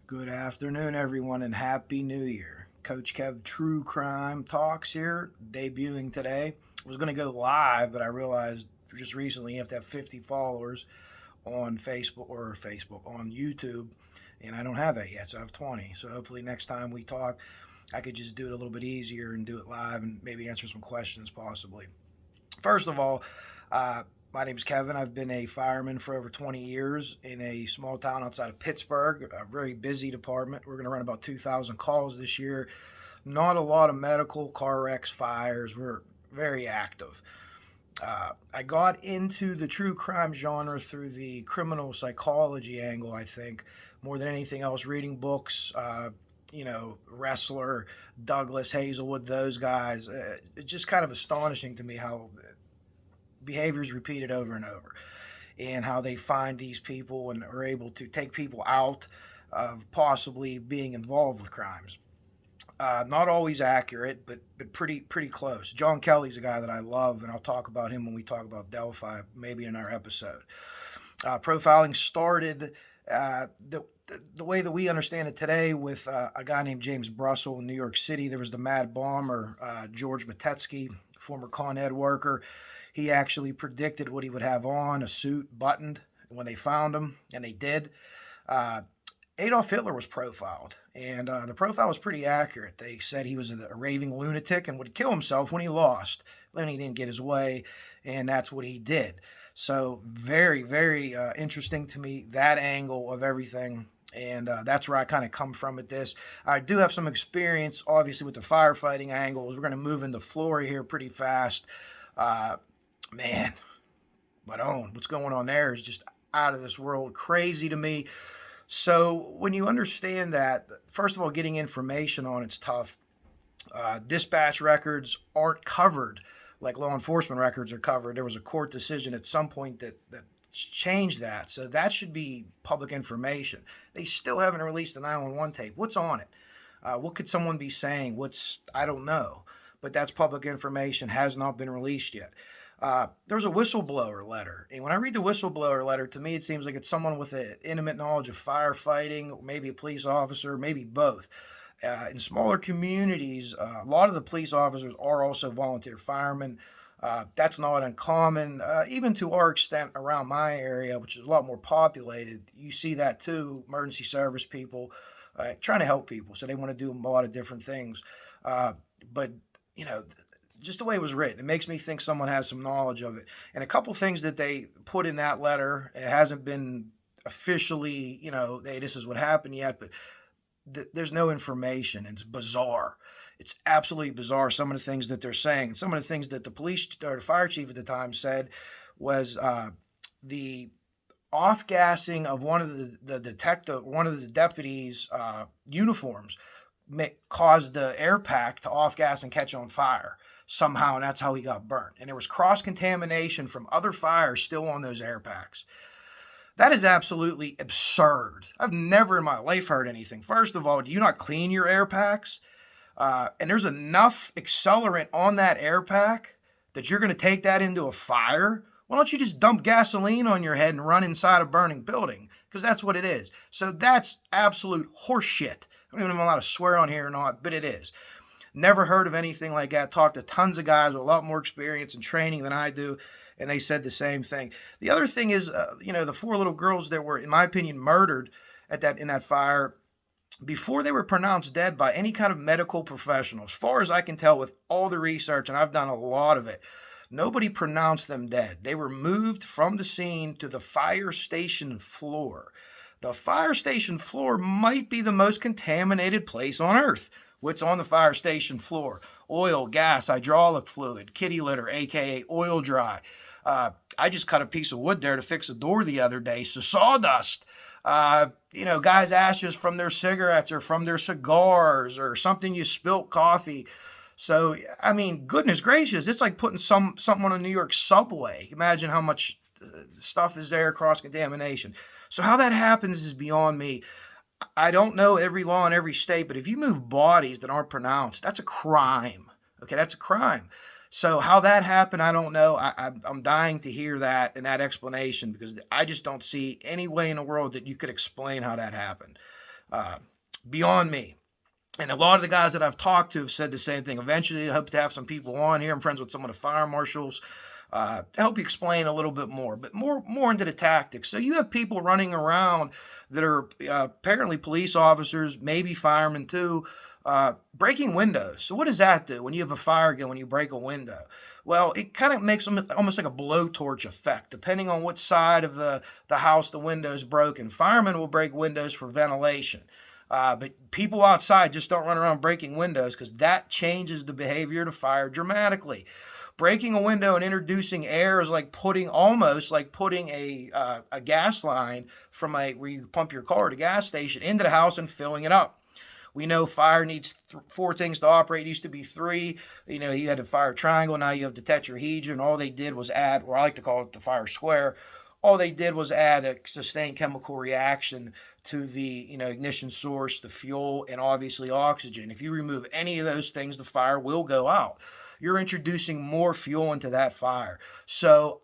Good afternoon, everyone, and Happy New Year. Coach Kev True Crime Talks here, debuting today. I was going to go live, but I realized just recently you have to have 50 followers on Facebook on YouTube, and I don't have that yet, so I have 20. So hopefully next time we talk, I could just do it a little bit easier and do it live and maybe answer some questions possibly. First of all, uh, my name is Kevin. I've been a fireman for over 20 years in a small town outside of Pittsburgh, a very busy department. We're going to run about 2,000 calls this year. Not a lot of medical, car wrecks, fires. We're very active. I got into the true crime genre through the criminal psychology angle, I think, more than anything else, reading books. Wrestler, Douglas Hazelwood, those guys. It's just kind of astonishing to me how behaviors repeated over and over, and how they find these people and are able to take people out of possibly being involved with crimes. Not always accurate, but pretty close. John Kelly's a guy that I love, and I'll talk about him when we talk about Delphi, maybe in our episode. Profiling started the way that we understand it today with a guy named James Brussel in New York City. There was the Mad Bomber, George Matetsky, former Con Ed worker. He actually predicted what he would have on, a suit buttoned, when they found him, and they did. Uh, Adolf Hitler was profiled, and the profile was pretty accurate. They said he was a raving lunatic and would kill himself when he lost. Then he didn't get his way, and that's what he did. So very, very interesting to me, that angle of everything. And that's where I kind of come from with this. I do have some experience, obviously, with the firefighting angles. We're going to move into Flory here pretty fast. Uh, Man, but what's going on there is just out of this world, crazy to me. So when you understand that, first of all, getting information on it's tough. Dispatch records aren't covered like law enforcement records are covered. There was a court decision at some point that changed that. So that should be public information. They still haven't released the 911 tape. What's on it? What could someone be saying? I don't know. But that's public information, has not been released yet. There's a whistleblower letter. And when I read the whistleblower letter, to me, it seems like it's someone with an intimate knowledge of firefighting, maybe a police officer, maybe both. In smaller communities, a lot of the police officers are also volunteer firemen. That's not uncommon. Even to our extent around my area, which is a lot more populated, you see that too. Emergency service people trying to help people. So they want to do a lot of different things. But, you know, just the way it was written, it makes me think someone has some knowledge of it. And a couple things that they put in that letter, it hasn't been officially, hey, this is what happened yet, but there's no information. It's bizarre. It's absolutely bizarre. Some of the things that they're saying, some of the things that the police or the fire chief at the time said was the off gassing of one of one of the deputies' uniforms caused the air pack to off gas and catch on fire somehow, and that's how he got burnt. And there was cross contamination from other fires still on those air packs. That is absolutely absurd. I've never in my life heard anything. First of all, do you not clean your air packs? And there's enough accelerant on that air pack that you're going to take that into a fire? Why don't you just dump gasoline on your head and run inside a burning building? Because that's what it is. So that's absolute horseshit. I don't even know if I'm allowed to swear on here or not, but it is. Never heard of anything like that. Talked to tons of guys with a lot more experience and training than I do, and they said the same thing. The other thing is, the four little girls that were, in my opinion, murdered in that fire, before they were pronounced dead by any kind of medical professional, as far as I can tell with all the research, and I've done a lot of it, nobody pronounced them dead. They were moved from the scene to the fire station floor. The fire station floor might be the most contaminated place on earth. What's on the fire station floor? Oil, gas, hydraulic fluid, kitty litter, aka oil dry. I just cut a piece of wood there to fix a door the other day, so sawdust. Guys' ashes from their cigarettes or from their cigars or something you spilt coffee. So, I mean, goodness gracious, it's like putting something on a New York subway. Imagine how much stuff is there, cross-contamination. So how that happens is beyond me. I don't know every law in every state, but if you move bodies that aren't pronounced, that's a crime. Okay, that's a crime. So how that happened, I don't know. I'm dying to hear that and that explanation because I just don't see any way in the world that you could explain how that happened. Uh, Beyond me. And a lot of the guys that I've talked to have said the same thing. Eventually, I hope to have some people on here. I'm friends with some of the fire marshals to help you explain a little bit more, but more into the tactics. So you have people running around that are apparently police officers, maybe firemen too, breaking windows. So what does that do when you have a fire gun, when you break a window? Well, it kind of makes them almost like a blowtorch effect, depending on what side of the house the window is broken. Firemen will break windows for ventilation. But people outside just don't run around breaking windows because that changes the behavior of the fire dramatically. Breaking a window and introducing air is like almost like putting a gas line from where you pump your car at a gas station into the house and filling it up. We know fire needs 4 things to operate. It used to be 3. You know, you had a fire triangle. Now you have the tetrahedron. All they did was add, or I like to call it the fire square. All they did was add a sustained chemical reaction to the ignition source, the fuel, and obviously oxygen. If you remove any of those things, the fire will go out. You're introducing more fuel into that fire. So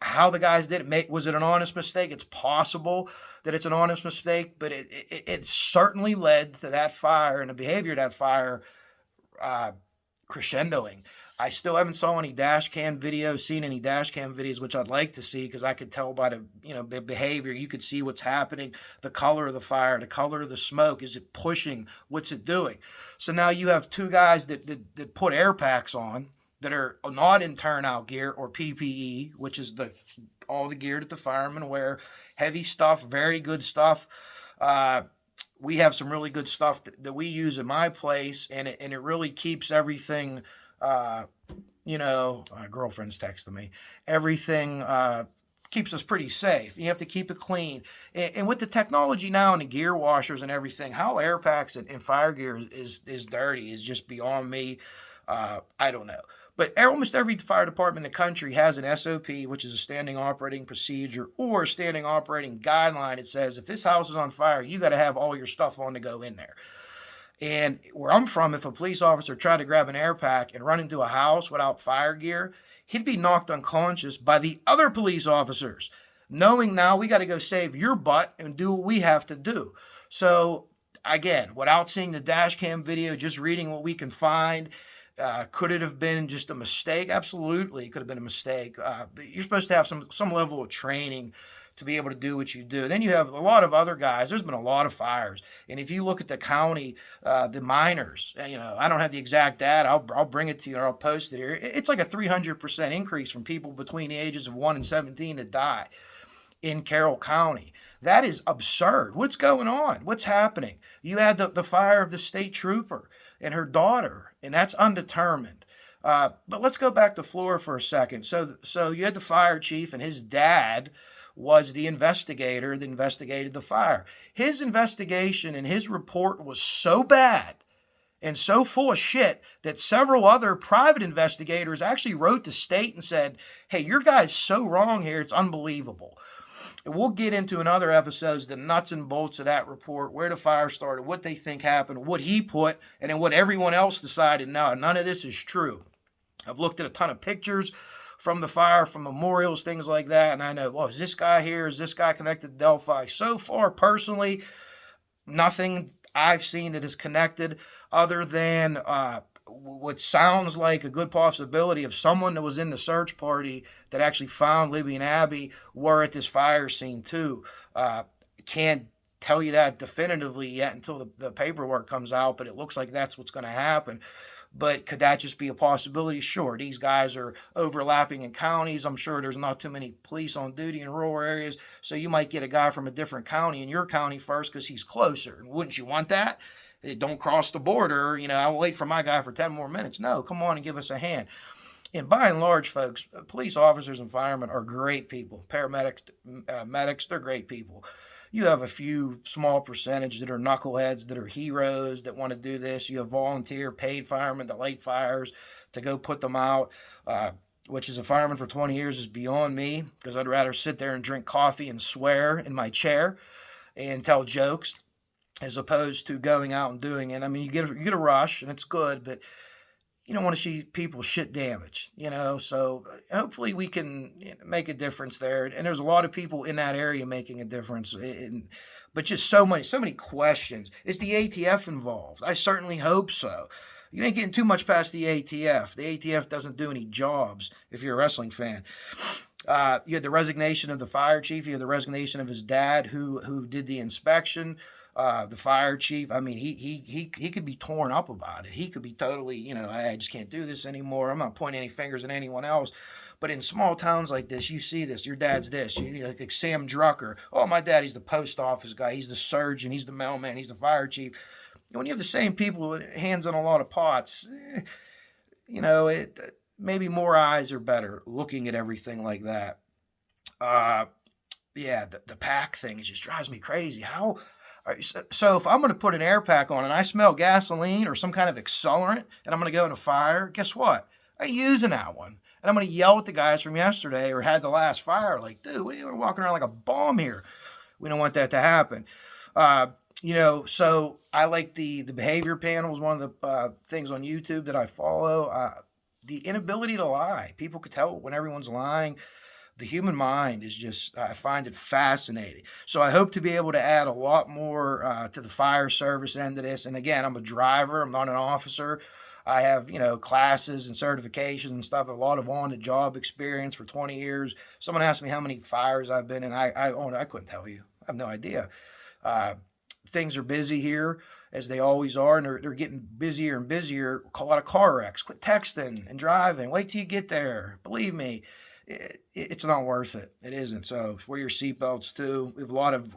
how the guys did it, was it an honest mistake? It's possible that it's an honest mistake, but it certainly led to that fire and the behavior of that fire crescendoing. I still haven't seen any dash cam videos, which I'd like to see because I could tell by the behavior. You could see what's happening, the color of the fire, the color of the smoke. Is it pushing? What's it doing? So now you have 2 guys that put air packs on that are not in turnout gear or PPE, which is all the gear that the firemen wear. Heavy stuff, very good stuff. We have some really good stuff that we use in my place, and it really keeps everything. Girlfriend's texting me. Everything keeps us pretty safe. You have to keep it clean. And with the technology now and the gear washers and everything, how air packs and fire gear is dirty is just beyond me. I don't know. But almost every fire department in the country has an SOP, which is a standing operating procedure or a standing operating guideline. It says if this house is on fire, you got to have all your stuff on to go in there. And where I'm from, if a police officer tried to grab an air pack and run into a house without fire gear, he'd be knocked unconscious by the other police officers, knowing now we got to go save your butt and do what we have to do. So again, without seeing the dash cam video, just reading what we can find, could it have been just a mistake? Absolutely, it could have been a mistake. But you're supposed to have some level of training to be able to do what you do. Then you have a lot of other guys. There's been a lot of fires. And if you look at the county, the miners, I don't have the exact data. I'll bring it to you or I'll post it here. It's like a 300% increase from people between the ages of 1 and 17 that die in Carroll County. That is absurd. What's going on? What's happening? You had the fire of the state trooper and her daughter, and that's undetermined. But let's go back to Florida for a second. So you had the fire chief and his dad was the investigator that investigated the fire. His investigation and his report was so bad and so full of shit that several other private investigators actually wrote the state and said, hey, your guy's so wrong here, it's unbelievable. And we'll get into in other episodes the nuts and bolts of that report, where the fire started, what they think happened, what he put, and then what everyone else decided. No, none of this is true. I've looked at a ton of pictures from the fire, from memorials, things like that. And I know, well, is this guy here? Is this guy connected to Delphi? So far, personally, nothing I've seen that is connected other than what sounds like a good possibility of someone that was in the search party that actually found Libby and Abby were at this fire scene too. Can't tell you that definitively yet until the paperwork comes out, but it looks like that's what's going to happen. But could that just be a possibility? Sure. These guys are overlapping in counties. I'm sure there's not too many police on duty in rural areas. So you might get a guy from a different county in your county first because he's closer. Wouldn't you want that? Don't cross the border. I'll wait for my guy for 10 more minutes. No, come on and give us a hand. And by and large, folks, police officers and firemen are great people. Paramedics, medics, they're great people. You have a few small percentage that are knuckleheads, that are heroes, that want to do this. You have volunteer paid firemen that light fires to go put them out, which as a fireman for 20 years is beyond me because I'd rather sit there and drink coffee and swear in my chair and tell jokes as opposed to going out and doing it. I mean, you get a rush and it's good, but you don't want to see people shit damaged, so hopefully we can make a difference there. And there's a lot of people in that area making a difference. but just so many questions. Is the ATF involved? I certainly hope so. You ain't getting too much past the ATF. The ATF doesn't do any jobs if you're a wrestling fan. You had the resignation of the fire chief. You had the resignation of his dad, who did the inspection. The fire chief. I mean, he could be torn up about it. He could be totally, I just can't do this anymore. I'm not pointing any fingers at anyone else. But in small towns like this, you see this. Your dad's this. Like Sam Drucker. Oh, my dad, he's the post office guy. He's the surgeon. He's the mailman. He's the fire chief. When you have the same people with hands on a lot of pots, maybe more eyes are better looking at everything like that. The pack thing, it just drives me crazy. How? So if I'm going to put an air pack on and I smell gasoline or some kind of accelerant and I'm going to go in a fire, guess what? I ain't using that one. And I'm going to yell at the guys from yesterday or had the last fire like, dude, we're walking around like a bomb here. We don't want that to happen. So I like the behavior panel is one of the things on YouTube that I follow. The inability to lie. People could tell when everyone's lying. The human mind is just, I find it fascinating. So I hope to be able to add a lot more to the fire service end of this. And again, I'm a driver. I'm not an officer. I have, classes and certifications and stuff, a lot of on-the-job experience for 20 years. Someone asked me how many fires I've been in. I couldn't tell you. I have no idea. Things are busy here, as they always are, and they're getting busier and busier. A lot of car wrecks. Quit texting and driving. Wait till you get there. Believe me, it's not worth it. It isn't. So wear your seatbelts too. We have a lot of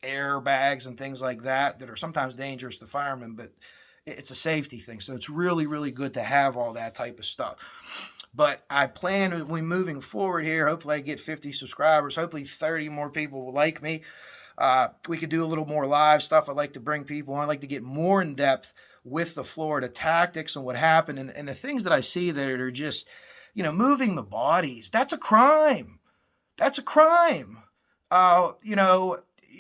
airbags and things like that are sometimes dangerous to firemen, but it's a safety thing. So it's really, really good to have all that type of stuff. But I plan, when moving forward here, hopefully I get 50 subscribers. Hopefully 30 more people will like me. We could do a little more live stuff. I'd like to bring people on. I'd like to get more in depth with the Florida tactics and what happened. And the things that I see that are just, moving the bodies. That's a crime. That's a crime.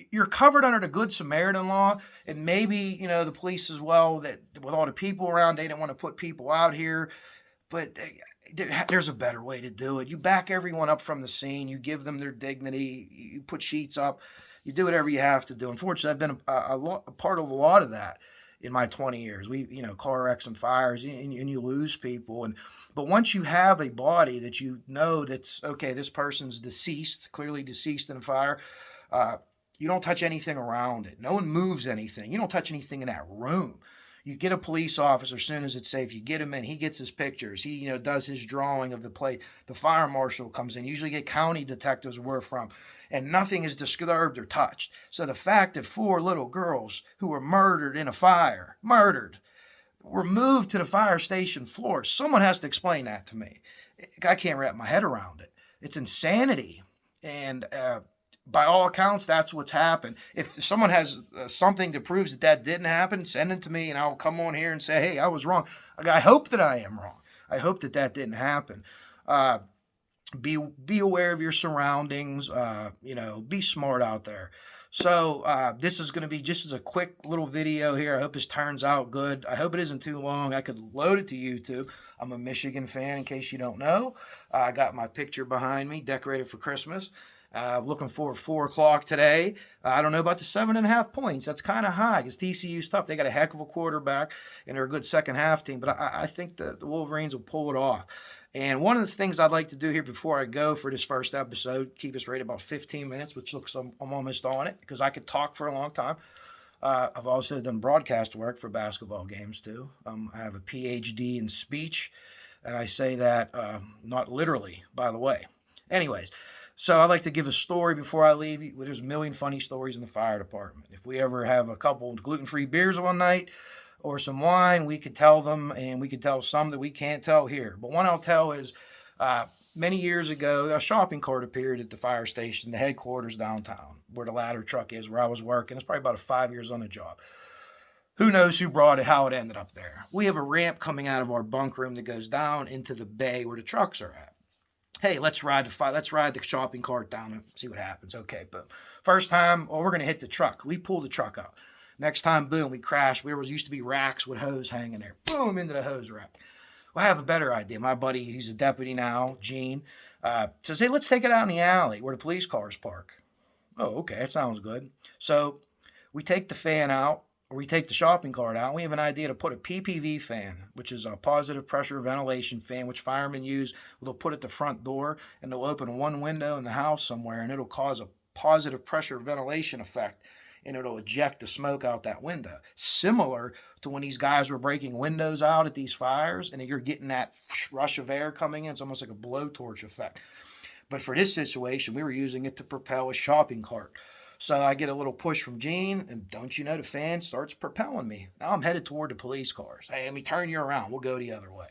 You're covered under the Good Samaritan law, and maybe, the police as well, that with all the people around, they didn't want to put people out here, but there's a better way to do it. You back everyone up from the scene. You give them their dignity. You put sheets up. You do whatever you have to do. Unfortunately, I've been a part of a lot of that in my 20 years. Car wrecks and fires, and you lose people. But once you have a body that that's, okay, this person's deceased, clearly deceased in a fire, you don't touch anything around it. No one moves anything. You don't touch anything in that room. You get a police officer as soon as it's safe. You get him in. He gets his pictures. He, does his drawing of the plate. The fire marshal comes in. Usually get county detectives where we're from. And nothing is disturbed or touched. So the fact that 4 little girls who were murdered in a fire, were moved to the fire station floor, someone has to explain that to me. I can't wrap my head around it. It's insanity. And by all accounts, that's what's happened. If someone has something that proves that didn't happen, send it to me, and I'll come on here and say, hey, I was wrong. I hope that I am wrong. I hope that didn't happen. Be aware of your surroundings. Be smart out there. So this is going to be just as a quick little video here. I hope this turns out good. I hope it isn't too long. I could load it to YouTube. I'm a Michigan fan, in case you don't know. I got my picture behind me, decorated for Christmas. Looking for 4 o'clock today. I don't know about the 7.5 points. That's kind of high because TCU's tough. They got a heck of a quarterback, and they're a good second half team. But I think the Wolverines will pull it off. And one of the things I'd like to do here before I go for this first episode, keep us right about 15 minutes, which looks I'm almost on it because I could talk for a long time. I've also done broadcast work for basketball games too. I have a PhD in speech, and I say that not literally, by the way. Anyways. So I'd like to give a story before I leave. There's a million funny stories in the fire department. If we ever have a couple gluten-free beers one night or some wine, we could tell them, and we could tell some that we can't tell here. But one I'll tell is many years ago, a shopping cart appeared at the fire station, the headquarters downtown, where the ladder truck is, where I was working. It's probably about 5 years on the job. Who knows who brought it, how it ended up there. We have a ramp coming out of our bunk room that goes down into the bay where the trucks are at. Hey, let's ride the shopping cart down and see what happens. Okay, boom. First time, we're going to hit the truck. We pull the truck out. Next time, boom, we crash. There used to be racks with hose hanging there. Boom, into the hose rack. Well, I have a better idea. My buddy, he's a deputy now, Gene, says, hey, let's take it out in the alley where the police cars park. Oh, okay, that sounds good. So we take the fan out, or we take the shopping cart out, and we have an idea to put a PPV fan, which is a positive pressure ventilation fan, which firemen use. They'll put at the front door, and they'll open one window in the house somewhere, and it'll cause a positive pressure ventilation effect, and it'll eject the smoke out that window. Similar to when these guys were breaking windows out at these fires, and you're getting that rush of air coming in. It's almost like a blowtorch effect. But for this situation, we were using it to propel a shopping cart. So I get a little push from Gene, and don't you know, the fan starts propelling me. Now I'm headed toward the police cars. Hey, let me turn you around. We'll go the other way.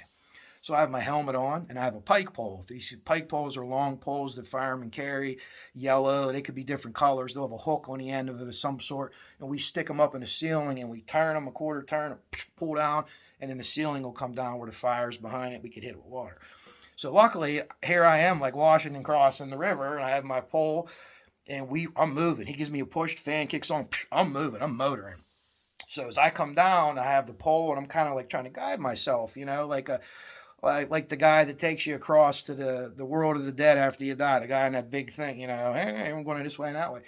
So I have my helmet on, and I have a pike pole. These pike poles are long poles that firemen carry, yellow. They could be different colors. They'll have a hook on the end of it of some sort, and we stick them up in the ceiling, and we turn them a quarter turn, pull down, and then the ceiling will come down where the fire's behind it. We could hit it with water. So luckily, here I am, like Washington crossing the river, and I have my pole, and I'm moving. He gives me a push, the fan kicks on, I'm moving, I'm motoring. So as I come down, I have the pole, and I'm kind of like trying to guide myself, like the guy that takes you across to the world of the dead after you die, the guy in that big thing, hey, I'm going this way and that way.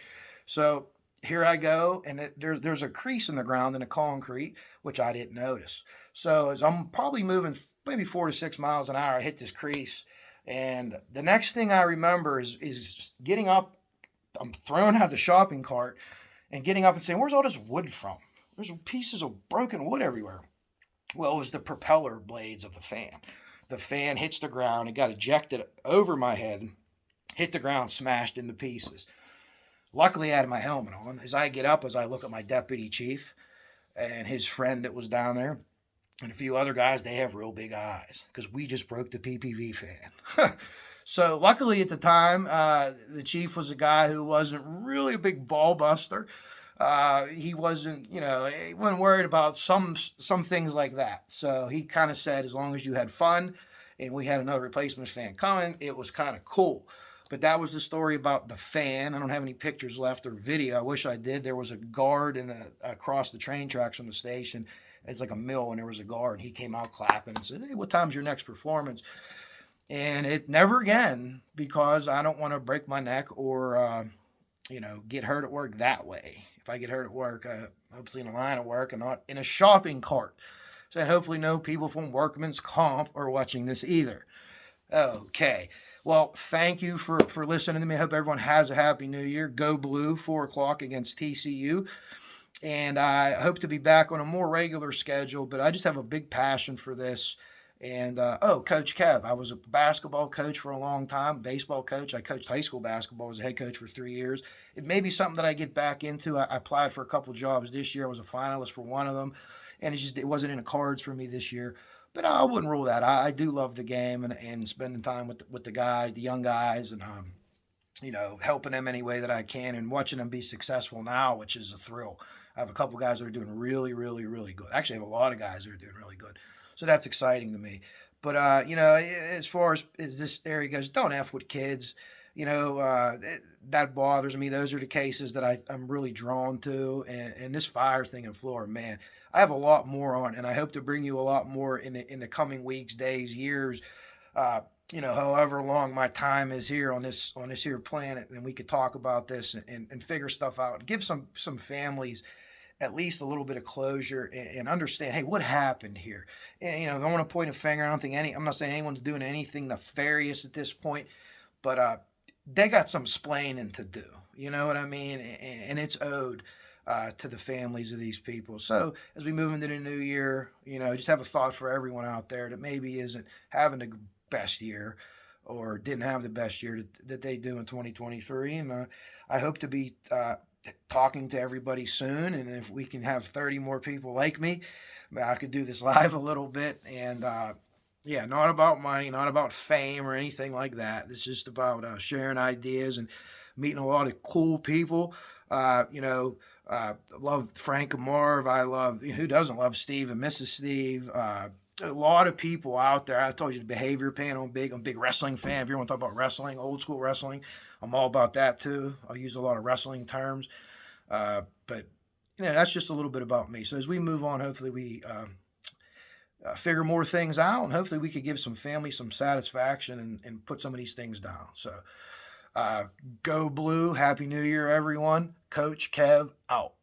So here I go, and there's a crease in the ground in the concrete, which I didn't notice. So as I'm probably moving maybe 4 to 6 miles an hour, I hit this crease, and the next thing I remember is getting up. I'm throwing out the shopping cart and getting up and saying, "Where's all this wood from? There's pieces of broken wood everywhere." Well, it was the propeller blades of the fan. The fan hits the ground. It got ejected over my head, hit the ground, smashed into pieces. Luckily, I had my helmet on. As I get up, as I look at my deputy chief and his friend that was down there, and a few other guys, they have real big eyes because we just broke the PPV fan. So luckily at the time, the chief was a guy who wasn't really a big ball buster. He wasn't, he wasn't worried about some things like that. So he kind of said, as long as you had fun, and we had another replacement fan coming, it was kind of cool. But that was the story about the fan. I don't have any pictures left or video. I wish I did. There was a guard across the train tracks from the station. It's like a mill, and there was a guard. And he came out clapping and said, "Hey, what time's your next performance?" And it never again, because I don't want to break my neck or get hurt at work that way. If I get hurt at work, hopefully in a line of work and not in a shopping cart. So and hopefully no people from Workman's Comp are watching this either. Okay. Well, thank you for listening to me. I hope everyone has a happy new year. Go Blue, 4 o'clock against TCU. And I hope to be back on a more regular schedule, but I just have a big passion for this. And, Coach Kev, I was a basketball coach for a long time, baseball coach. I coached high school basketball, was a head coach for 3 years. It may be something that I get back into. I applied for a couple jobs this year. I was a finalist for one of them, and it wasn't in the cards for me this year. But I wouldn't rule that. I do love the game and spending time with the guys, the young guys, and, helping them any way that I can and watching them be successful now, which is a thrill. I have a couple guys that are doing really, really, really good. Actually, I have a lot of guys that are doing really good. So that's exciting to me. But, as far as this area goes, don't F with kids. That bothers me. Those are the cases that I'm really drawn to. And this fire thing in Florida, man, I have a lot more on, and I hope to bring you a lot more in the coming weeks, days, years, however long my time is here on this here planet, and we could talk about this and figure stuff out and give some families at least a little bit of closure and understand, hey, what happened here? And, I don't want to point a finger. I'm not saying anyone's doing anything nefarious at this point, but they got some splaining to do. You know what I mean? And it's owed to the families of these people. So as we move into the new year, just have a thought for everyone out there that maybe isn't having the best year or didn't have the best year that they do in 2023. And I hope to be talking to everybody soon, and if we can have 30 more people like me, I could do this live a little bit. And not about money, not about fame or anything like that. It's just about sharing ideas and meeting a lot of cool people. Love Frank and Marv. I love, who doesn't love Steve and Mrs. Steve. A lot of people out there. I told you the behavior panel. I'm a big wrestling fan. If you want to talk about wrestling, old school wrestling, I'm all about that too. I'll use a lot of wrestling terms. But that's just a little bit about me. So as we move on, hopefully we figure more things out, and hopefully we could give some family some satisfaction and put some of these things down. So Go Blue. Happy New Year, everyone. Coach Kev out.